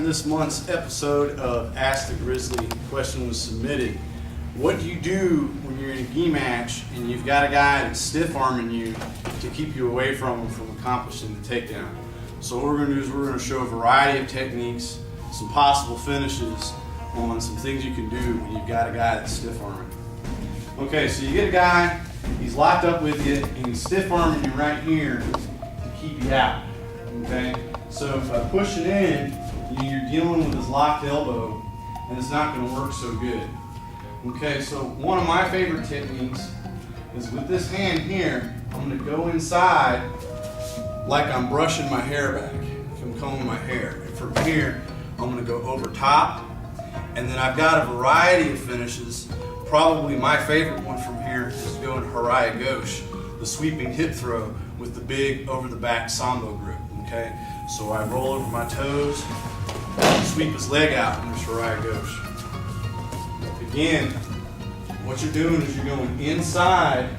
this month's episode of Ask the Grizzly. The question was submitted. What do you do when you're in a gi match and you've got a guy that's stiff arming you to keep you away from him from accomplishing the takedown? So what we're going to do is we're going to show a variety of techniques, some possible finishes on some things you can do when you've got a guy that's stiff arming. Okay, so you get a guy, he's locked up with you and he's stiff arming you right here to keep you out. Okay, so by pushing in, you're dealing with his locked elbow and it's not going to work so good. Okay, so one of my favorite techniques is with this hand here, I'm going to go inside like I'm brushing my hair back, if I'm combing my hair. And from here, I'm going to go over top, and then I've got a variety of finishes. Probably my favorite one from here is going Haraya Gauche, the sweeping hip throw with the big over the back sambo grip. Okay, so I roll over my toes, sweep his leg out, and there's Haraya Gauche. Again, what you're doing is you're going inside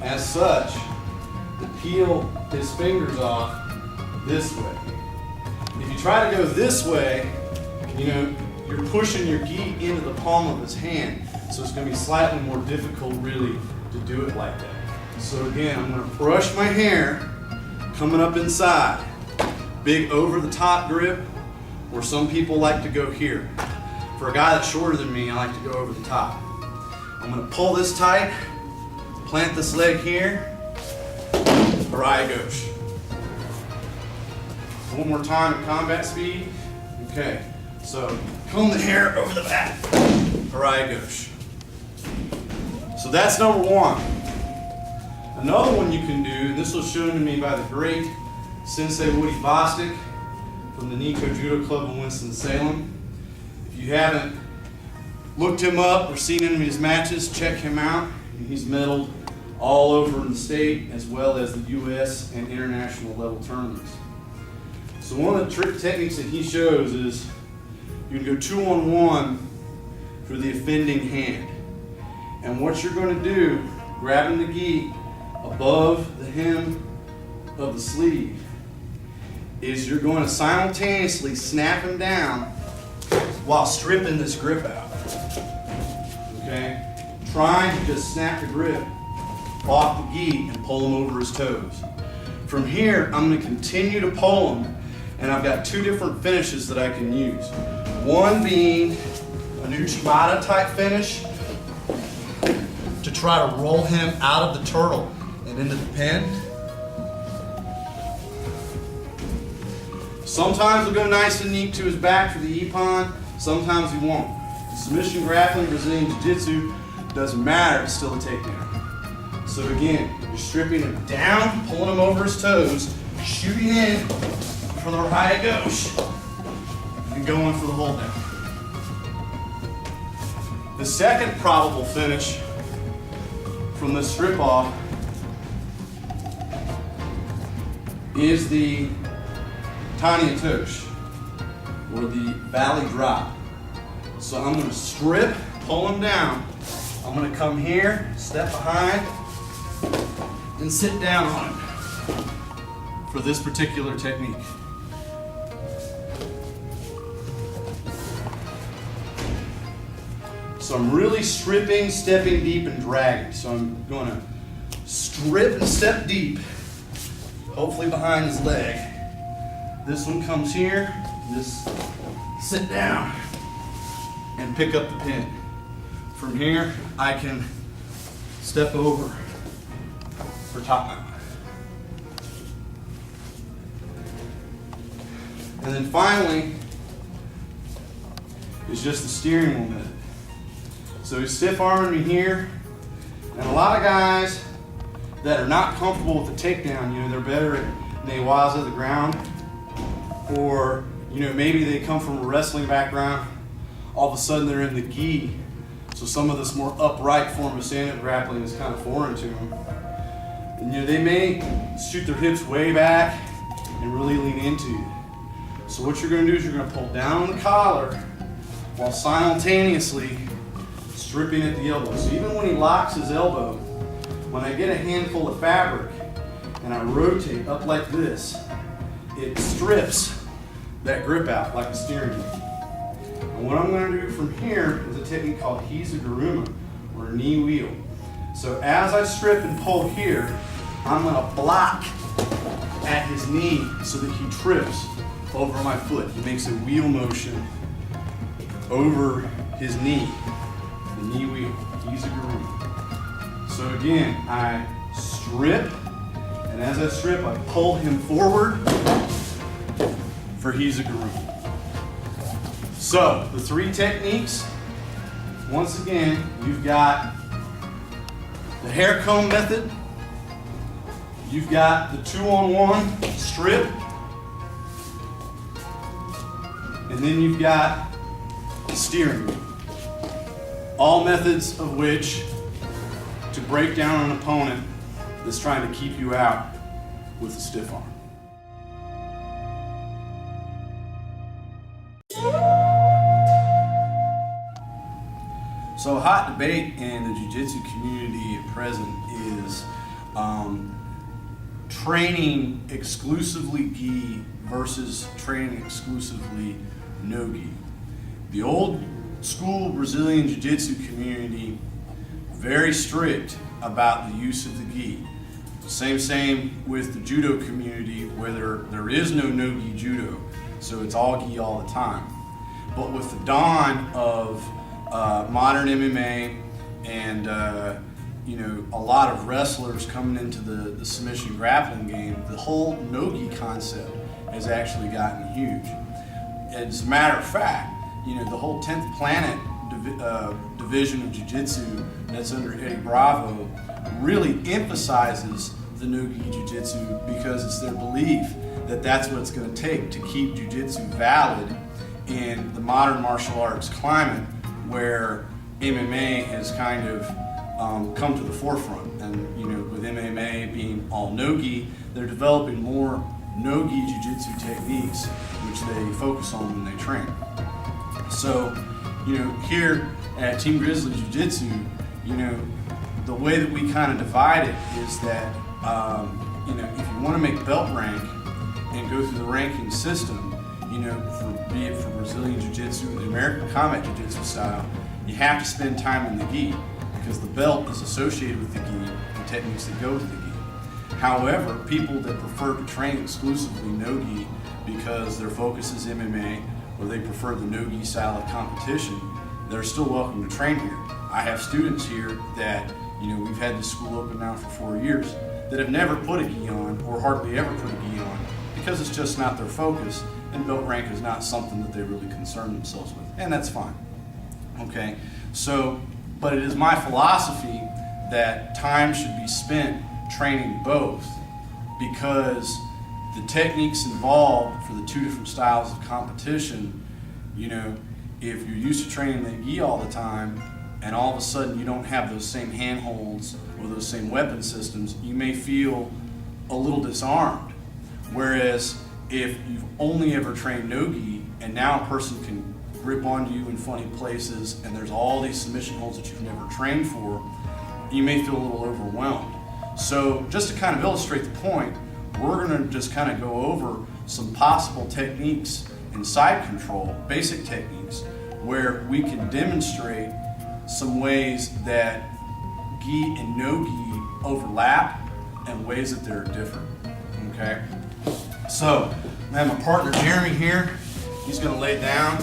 as such to peel his fingers off this way. If you try to go this way, you're pushing your gi into the palm of his hand, so it's going to be slightly more difficult really to do it like that. So again, I'm going to brush my hair coming up inside. Big over the top grip, or some people like to go here. For a guy that's shorter than me, I like to go over the top. I'm going to pull this tight, plant this leg here, Haraya Gauche. One more time at combat speed. Okay, so comb the hair over the back, Haraya Gauche. So that's number one. Another one you can do, and this was shown to me by the great Sensei Woody Bostic from the Nico Judo Club in Winston-Salem. If you haven't looked him up or seen any of his matches, check him out. He's medaled all over in the state as well as the U.S. and international level tournaments. So one of the trick techniques that he shows is you can go 2-on-1 for the offending hand. And what you're going to do, grabbing the gi above the hem of the sleeve, is you're going to simultaneously snap him down while stripping this grip out. Okay? Trying to just snap the grip off the gi and pull him over his toes. From here, I'm going to continue to pull him, and I've got two different finishes that I can use. One being an Uchimata type finish to try to roll him out of the turtle and into the pin. Sometimes he'll go nice and neat to his back for the ippon, sometimes he won't. Submission grappling, Brazilian Jiu-Jitsu, doesn't matter, it's still a takedown. So again, you're stripping him down, pulling him over his toes, shooting in for the Haraya Gauche, and going for the hold down. The second probable finish from this strip off is the Tanya Tosh, or the valley drop. So I'm going to strip, pull him down. I'm going to come here, step behind, and sit down on him for this particular technique. So I'm really stripping, stepping deep, and dragging. So I'm going to strip and step deep, hopefully behind his leg. This one comes here, just sit down and pick up the pin. From here, I can step over for top mount. And then finally is just the steering wheel method. So he's stiff arming me here, and a lot of guys that are not comfortable with the takedown, they're better at newaza, the ground, or maybe they come from a wrestling background, all of a sudden they're in the gi, so some of this more upright form of stand-up grappling is kind of foreign to them. And they may shoot their hips way back and really lean into you. So what you're going to do is you're going to pull down on the collar while simultaneously stripping at the elbow. So even when he locks his elbow, when I get a handful of fabric and I rotate up like this, it strips that grip out like a steering wheel. And what I'm going to do from here is a technique called Hizaguruma, or knee wheel. So as I strip and pull here, I'm going to block at his knee so that he trips over my foot. He makes a wheel motion over his knee, the knee wheel, Hizaguruma. So again, I strip, and as I strip, I pull him forward for Hizaguruma. So the three techniques, once again, you've got the hair comb method, you've got the 2-on-1 strip, and then you've got the steering wheel. All methods of which to break down an opponent that's trying to keep you out with a stiff arm. So a hot debate in the jiu-jitsu community at present is training exclusively gi versus training exclusively no gi. The old school Brazilian jiu-jitsu community, very strict about the use of the gi. Same with the judo community, where there is no no-gi judo, so it's all gi all the time. But with the dawn of modern MMA and a lot of wrestlers coming into the submission grappling game, the whole no-gi concept has actually gotten huge. As a matter of fact, the whole 10th Planet division of jiu-jitsu that's under Eddie Bravo really emphasizes the no-gi jiu-jitsu because it's their belief that that's what it's going to take to keep jiu-jitsu valid in the modern martial arts climate where MMA has kind of come to the forefront. And with MMA being all no-gi, they're developing more no-gi jiu-jitsu techniques which they focus on when they train. So, here at Team Grizzly Jiu-Jitsu, the way that we kind of divide it is that, if you want to make belt rank and go through the ranking system, be it for Brazilian Jiu-Jitsu or the American Combat Jiu-Jitsu style, you have to spend time in the gi because the belt is associated with the gi and techniques that go with the gi. However, people that prefer to train exclusively no-gi because their focus is MMA or they prefer the no-gi style of competition, they're still welcome to train here. I have students here that, we've had this school open now for 4 years, that have never put a gi on or hardly ever put a gi on because it's just not their focus and belt rank is not something that they really concern themselves with, and that's fine. Okay, so, but it is my philosophy that time should be spent training both because the techniques involved for the two different styles of competition, if you're used to training the gi all the time and all of a sudden you don't have those same handholds or those same weapon systems, you may feel a little disarmed. Whereas if you've only ever trained no-gi and now a person can grip onto you in funny places and there's all these submission holds that you've never trained for, you may feel a little overwhelmed. So just to kind of illustrate the point, we're going to just kind of go over some possible techniques in side control, basic techniques, where we can demonstrate some ways that gi and no-gi overlap and ways that they're different, okay? So, I have my partner Jeremy here. He's going to lay down,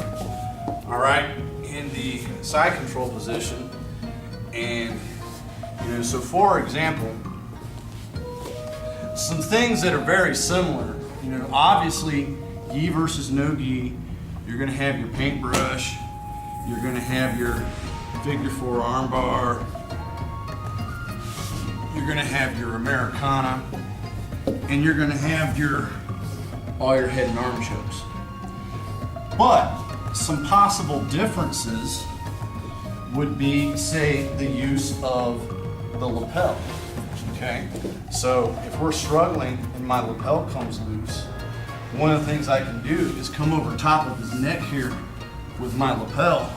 all right, in the side control position. And, so for example, some things that are very similar, obviously, gi versus no-gi, you're going to have your paintbrush, you're going to have your figure 4 arm bar, you're going to have your Americana, and you're going to have all your head and arm chokes. But some possible differences would be, say, the use of the lapel. Okay, so if we're struggling and my lapel comes loose, one of the things I can do is come over top of his neck here with my lapel,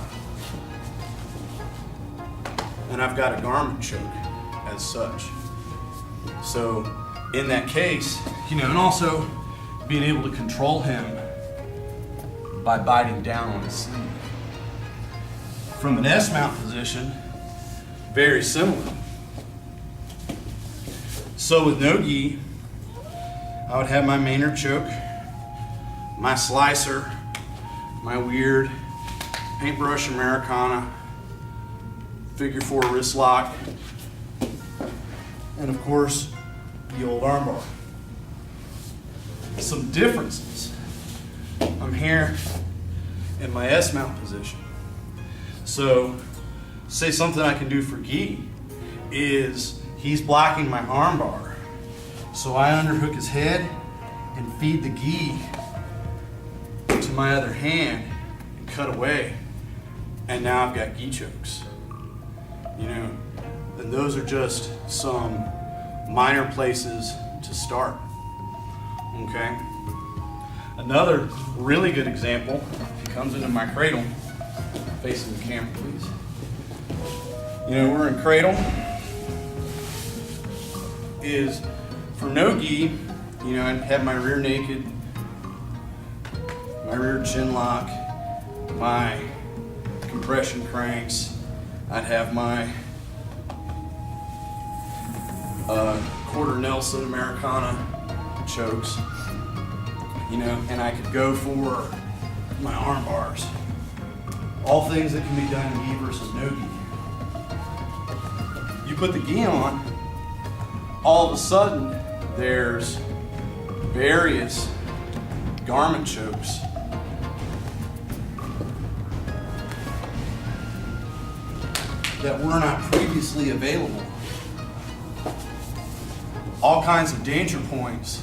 and I've got a garment choke as such. So in that case, and also being able to control him by biting down on his sleeve. From an S-mount position, very similar. So with no gi, I would have my Maynard choke, my slicer, my weird paintbrush Americana, figure 4 wrist lock, and of course, the old armbar. Some differences. I'm here in my S-mount position. So, say something I can do for gi is he's blocking my armbar. So I underhook his head and feed the gi to my other hand and cut away. And now I've got gi chokes. You know, and those are just some minor places to start. Okay? Another really good example, if he comes into my cradle, facing the camera please. You know, we're in cradle, is for no gi, you know, I'd have my rear naked, my rear chin lock, my compression cranks, I'd have my quarter Nelson Americana chokes, you know, and I could go for my arm bars. All things that can be done in gi versus no gi. You put the gi on, all of a sudden there's various garment chokes that were not previously available. All kinds of danger points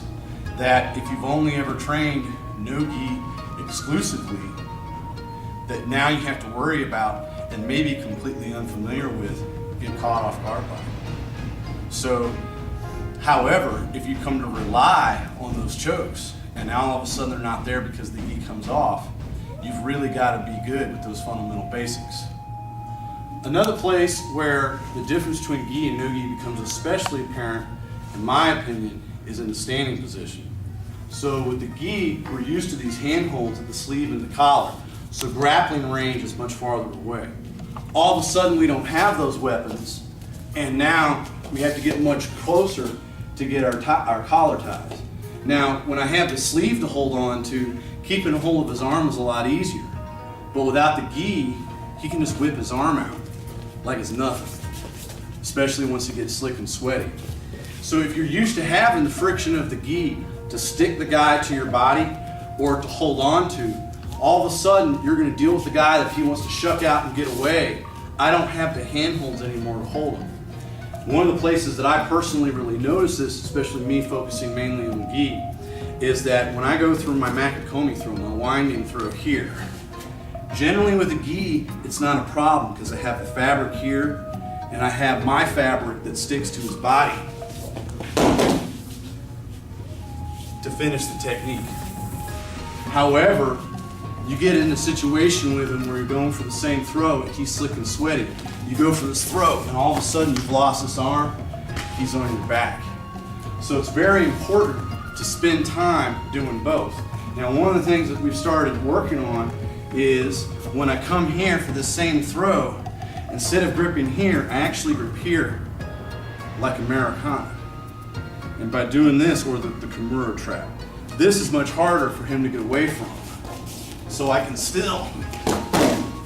that if you've only ever trained no gi exclusively, that now you have to worry about and maybe completely unfamiliar with, get caught off guard by. So, however, if you come to rely on those chokes and now all of a sudden they're not there because the gi comes off, you've really got to be good with those fundamental basics. Another place where the difference between gi and no gi becomes especially apparent, in my opinion, is in the standing position. So with the gi, we're used to these handholds at the sleeve and the collar, so grappling range is much farther away. All of a sudden we don't have those weapons, and now we have to get much closer to get our collar ties. Now, when I have the sleeve to hold on to, keeping a hold of his arm is a lot easier. But without the gi, he can just whip his arm out like it's nothing, especially once it gets slick and sweaty. So if you're used to having the friction of the gi to stick the guy to your body or to hold on to, all of a sudden you're going to deal with the guy that if he wants to shuck out and get away, I don't have the handholds anymore to hold him. One of the places that I personally really notice this, especially me focusing mainly on gi, is that when I go through my Makikomi throw, my winding throw here, generally with the gi, it's not a problem because I have the fabric here and I have my fabric that sticks to his body to finish the technique. However, you get in a situation with him where you're going for the same throw and he's slick and sweaty. You go for this throw and all of a sudden you've lost this arm, he's on your back. So it's very important to spend time doing both. Now, one of the things that we've started working on is when I come here for the same throw, instead of gripping here, I actually grip here like Americana. And by doing this, or the Kimura trap, this is much harder for him to get away from. So I can still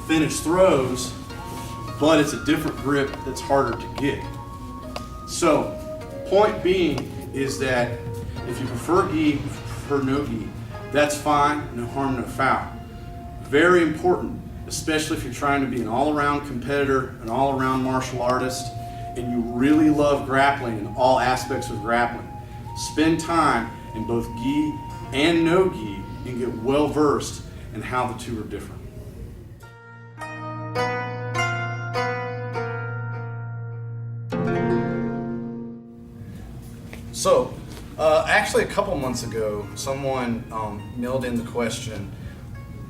finish throws, but it's a different grip that's harder to get. So, point being is that if you prefer gi, if you prefer no gi, that's fine, no harm, no foul. Very important, especially if you're trying to be an all-around competitor, an all-around martial artist, and you really love grappling in all aspects of grappling. Spend time in both gi and no gi and get well versed in how the two are different. So, actually a couple months ago, someone mailed in the question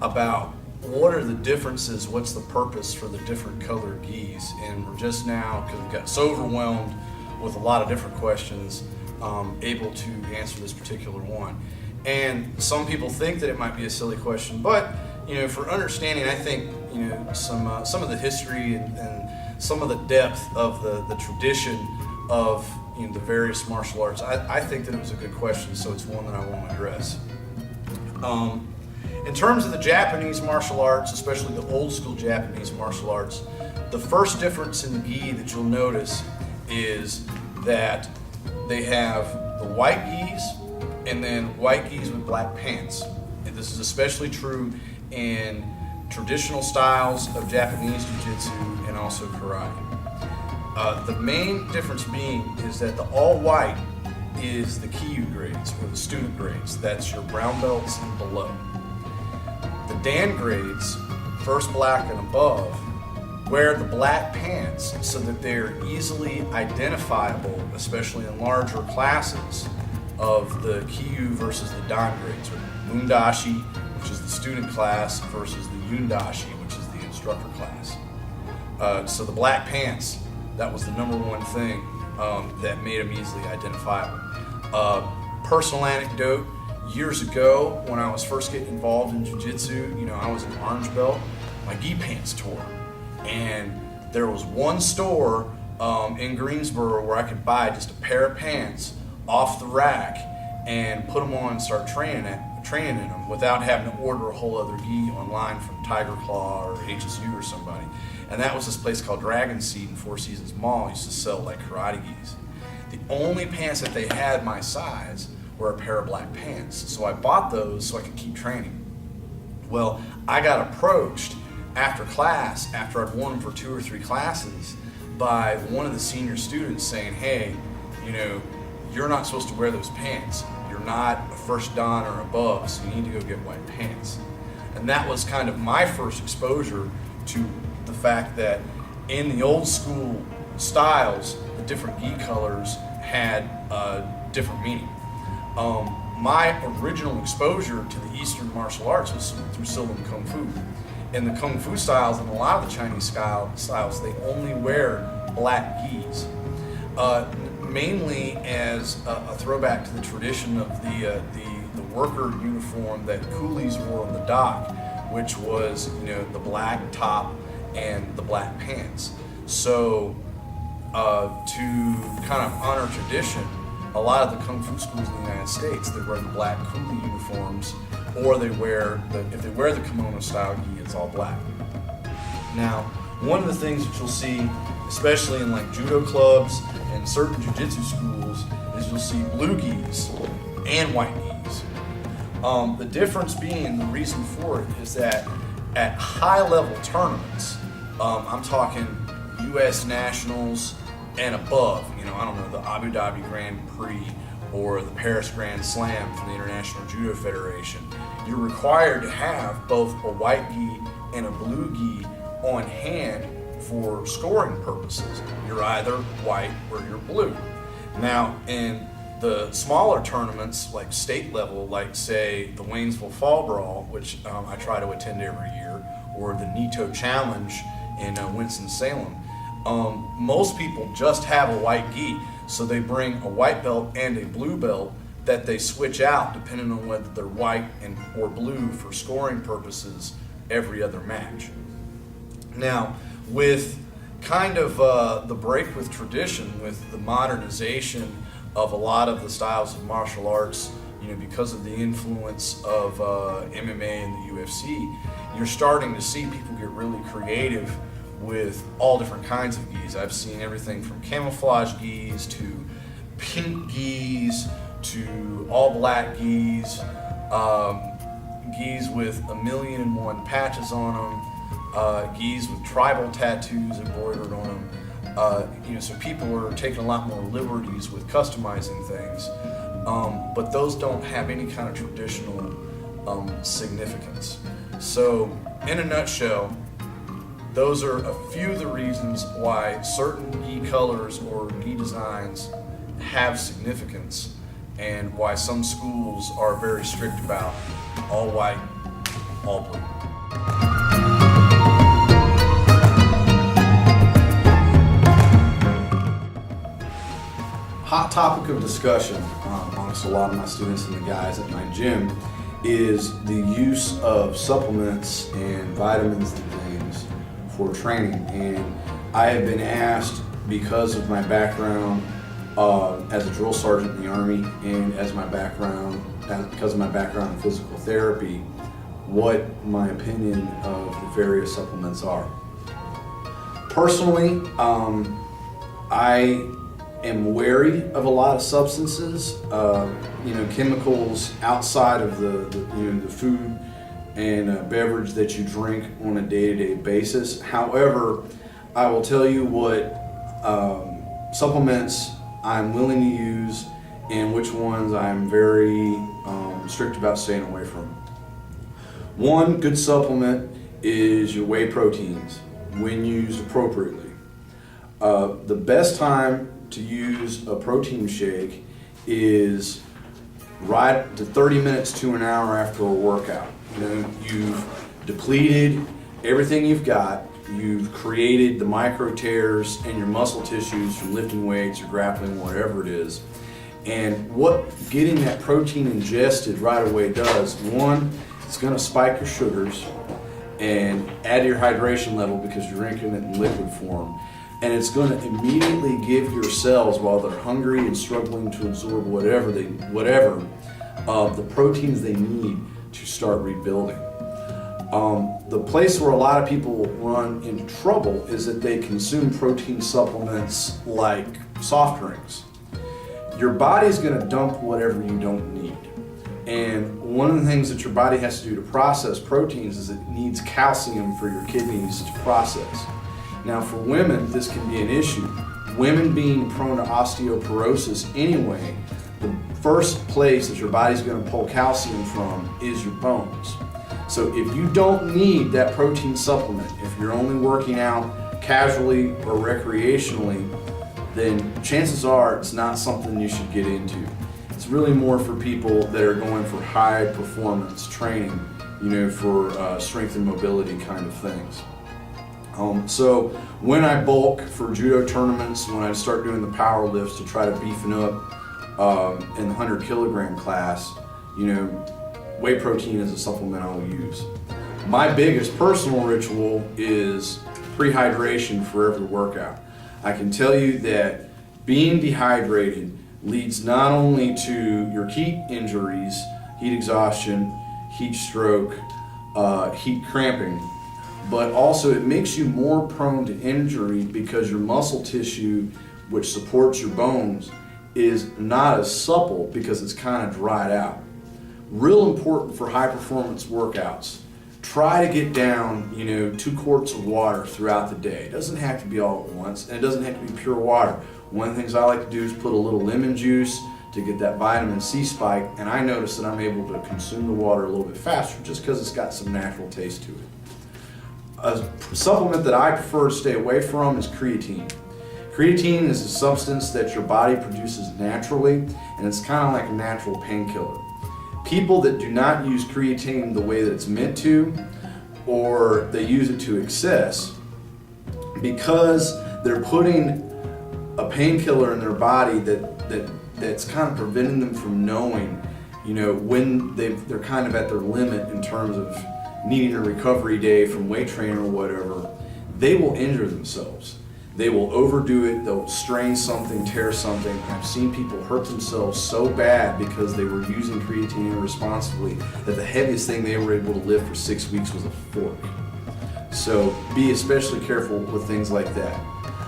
about what are the differences, what's the purpose for the different colored gis, and we're just now, because we've got so overwhelmed with a lot of different questions, able to answer this particular one. And some people think that it might be a silly question, but for understanding, I think, some of the history and some of the depth of the tradition of the various martial arts, I think that it was a good question, so it's one that I want to address. In terms of the Japanese martial arts, especially the old school Japanese martial arts, the first difference in the gi that you'll notice is that they have the white gis and then white gis with black pants. And this is especially true in traditional styles of Japanese jiu-jitsu and also karate. The main difference being is that the all white is the Kyu grades, or the student grades. That's your brown belts and below. The Dan grades, first black and above, wear the black pants so that they're easily identifiable, especially in larger classes, of the Kyu versus the Dan grades, or Mundashi, which is the student class, versus the Yundashi, which is the instructor class. So the black pants, that was the number one thing that made them easily identifiable. Personal anecdote, years ago when I was first getting involved in jiu-jitsu, I was an orange belt, my gi pants tore. And there was one store in Greensboro where I could buy just a pair of pants off the rack and put them on and start training in them without having to order a whole other gi online from Tiger Claw or HSU or somebody. And that was this place called Dragon Seed in Four Seasons Mall. It used to sell like karate gis. The only pants that they had my size were a pair of black pants. So I bought those so I could keep training. Well, I got approached after class, after I'd worn them for 2 or 3 classes, by one of the senior students saying, hey, you're not supposed to wear those pants. You're not a first dan or above, so you need to go get white pants. And that was kind of my first exposure to the fact that in the old school styles, the different gi colors had a different meaning. My original exposure to the Eastern martial arts was through Silum Kung Fu. In the Kung Fu styles and a lot of the Chinese styles, they only wear black gis. Mainly as a throwback to the tradition of the worker uniform that coolies wore on the dock, which was the black top and the black pants. So to kind of honor tradition, a lot of the Kung Fu schools in the United States, they wear the black coolie uniforms, or if they wear the kimono style gi, it's all black. Now, one of the things that you'll see, especially in like judo clubs and certain jiu-jitsu schools, is you'll see blue gis and white gis. The difference being, the reason for it is that at high-level tournaments, I'm talking U.S. Nationals and above, I don't know, the Abu Dhabi Grand Prix or the Paris Grand Slam from the International Judo Federation, you're required to have both a white gi and a blue gi on hand for scoring purposes. You're either white or you're blue. Now, in the smaller tournaments, like state level, like say the Waynesville Fall Brawl, which I try to attend every year, or the NITO Challenge in Winston-Salem, most people just have a white gi. So they bring a white belt and a blue belt that they switch out depending on whether they're white or blue for scoring purposes every other match. Now, with kind of the break with tradition, with the modernization of a lot of the styles of martial arts, because of the influence of MMA and the UFC, you're starting to see people get really creative with all different kinds of gis. I've seen everything from camouflage gis to pink gis to all black gis, gis with 1,000,001 patches on them, gis with tribal tattoos embroidered on them. So people are taking a lot more liberties with customizing things, but those don't have any kind of traditional significance. So, in a nutshell, those are a few of the reasons why certain gi colors or gi designs have significance, and why some schools are very strict about all white, all blue. Hot topic of discussion amongst a lot of my students and the guys at my gym is the use of supplements and vitamins and things for training. And I have been asked, because of my background as a drill sergeant in the Army and because of my background in physical therapy, what my opinion of the various supplements are. Personally, I am wary of a lot of substances, chemicals outside of the food and beverage that you drink on a day-to-day basis. However, I will tell you what supplements I'm willing to use and which ones I'm very strict about staying away from. One good supplement is your whey proteins when used appropriately. The best time to use a protein shake is right to 30 minutes to an hour after a workout. You've depleted everything you've got. You've created the micro tears in your muscle tissues from lifting weights or grappling, whatever it is. And what getting that protein ingested right away does, one, it's going to spike your sugars and add to your hydration level because you're drinking it in liquid form. And it's going to immediately give your cells, while they're hungry and struggling to absorb whatever the proteins they need to start rebuilding. The place where a lot of people run into trouble is that they consume protein supplements like soft drinks. Your body's going to dump whatever you don't need. And one of the things that your body has to do to process proteins is it needs calcium for your kidneys to process. Now for women, this can be an issue. Women being prone to osteoporosis anyway, the first place that your body's going to pull calcium from is your bones. So if you don't need that protein supplement, if you're only working out casually or recreationally, then chances are it's not something you should get into. It's really more for people that are going for high performance training, for strength and mobility kind of things. So when I bulk for judo tournaments, when I start doing the power lifts to try to beefing up in the 100 kilogram class, whey protein is a supplement I'll use. My biggest personal ritual is pre-hydration for every workout. I can tell you that being dehydrated leads not only to your heat injuries, heat exhaustion, heat stroke, heat cramping, but also it makes you more prone to injury because your muscle tissue, which supports your bones, is not as supple because it's kind of dried out. Real important for high performance workouts. Try to get down, 2 quarts of water throughout the day. It doesn't have to be all at once, and it doesn't have to be pure water. One of the things I like to do is put a little lemon juice to get that vitamin C spike, and I notice that I'm able to consume the water a little bit faster just because it's got some natural taste to it. A supplement that I prefer to stay away from is creatine. Creatine is a substance that your body produces naturally, and it's kind of like a natural painkiller. People that do not use creatine the way that it's meant to, or they use it to excess, because they're putting a painkiller in their body that's kind of preventing them from knowing, when they're kind of at their limit in terms of needing a recovery day from weight training or whatever, they will injure themselves. They will overdo it, they'll strain something, tear something. I've seen people hurt themselves so bad because they were using creatine irresponsibly that the heaviest thing they were able to lift for 6 weeks was a fork. So be especially careful with things like that.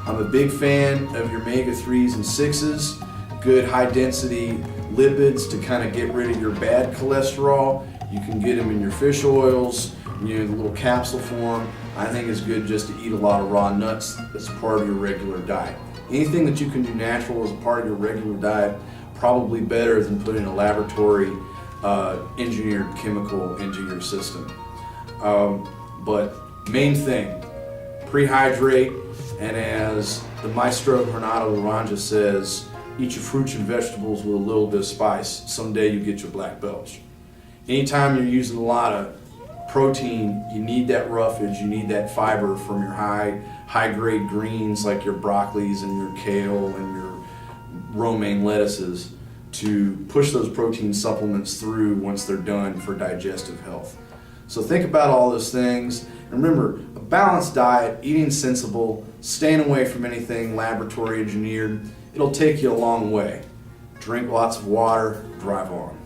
I'm a big fan of your omega-3s and 6s, good high density lipids to kind of get rid of your bad cholesterol. You can get them in your fish oils, the little capsule form. I think it's good just to eat a lot of raw nuts as part of your regular diet. Anything that you can do natural as a part of your regular diet, probably better than putting a laboratory engineered chemical into your system. But main thing, pre-hydrate, and as the maestro Renato Laranja says, eat your fruits and vegetables with a little bit of spice. Someday you get your black belt. Anytime you're using a lot of protein, you need that roughage, you need that fiber from your high grade greens like your broccolis and your kale and your romaine lettuces to push those protein supplements through once they're done for digestive health. So think about all those things. And remember, a balanced diet, eating sensible, staying away from anything laboratory engineered, it'll take you a long way. Drink lots of water, drive on.